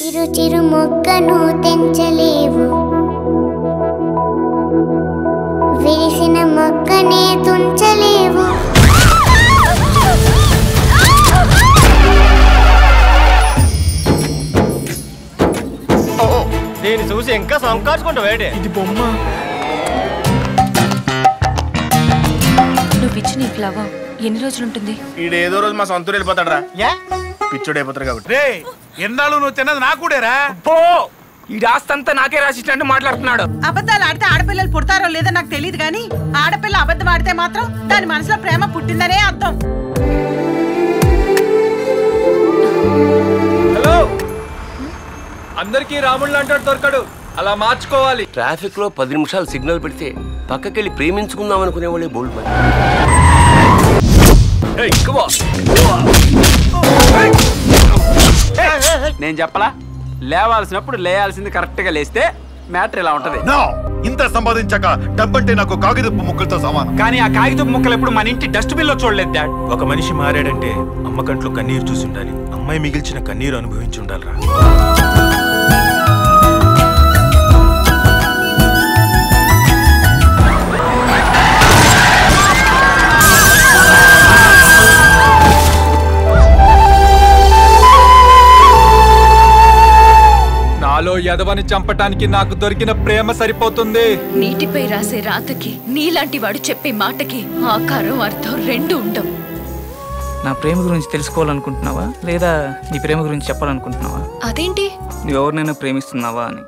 చిరు చిరు మొక్కను తెంచలేవు, విరిసిన మొక్కనే తుంచలేవు. దీన్ని చూసి ఇంకా సంకాచుకుంటావు ఏంటి? ఇది బొమ్మ. నువ్వు ఇచ్చిన ఈ ఫ్లవర్ ఎన్ని రోజులు ఉంటుంది? ఈడేదో రోజు మా సొంతూరు వెళ్ళిపోతాడరా, పిచ్చోడు అయిపోతారు కాబట్టి. రే ఎన్నాళ్ళు నువ్వు తిన్నది నా కూడేరా? ఈ ఆస్తంతా నాకే రాసిచ్చినట్టు మాట్లాడుతున్నాడు. అబద్ధాలు ఆడితే ఆడపిల్లలు పుడతారో లేదో నాకు తెలియదు కానీ ఆడపిల్ల అబద్ధం ఆడితే మాత్రం దాని మనసులో ప్రేమ పుట్టిందనే అర్థం. హలో, అందరికీ రాముళ్ళు అంటాడు దొరకడు, అలా మార్చుకోవాలి. ట్రాఫిక్ లో 10 నిమిషాలు సిగ్నల్ పెడితే పక్కకెళ్ళి ప్రేమించుకుందాం అనుకునే వాళ్ళే బోల్డ్ మరి. నేను చెప్పలా, లేవాల్సినప్పుడు లేయాల్సింది కరెక్ట్ గా లేస్తే మ్యాటర్ ఇలా ఉంటది. ఇంత సంపాదించాక డబ్బంటే నాకు కాగితపు ముక్కలతో సమానం. కానీ ఆ కాగితపు ముక్కలు ఎప్పుడు మన ఇంటి డస్ట్బిన్ లో చూడలేదు డాడ్. ఒక మనిషి మారాడంటే అమ్మ కంట్లో కన్నీరు చూసి ఉండాలి, అమ్మాయి మిగిల్చిన కన్నీరు అనుభవించి ఉండాలిరా. నాలో యదవని చంపటానికి నాకు దొరికిన ప్రేమ సరిపోతుంది. నీటిపై రాసే రాతకి నీలాంటి వాడు చెప్పే మాటకి ఆకారం అర్థం రెండు ఉండవు. నా ప్రేమ గురించి తెలుసుకోవాలనుకుంటున్నావా లేదా నీ ప్రేమ గురించి చెప్పాలనుకుంటున్నావా? అదేంటి? నువ్వు ఎవరినైనా ప్రేమిస్తున్నావా అని.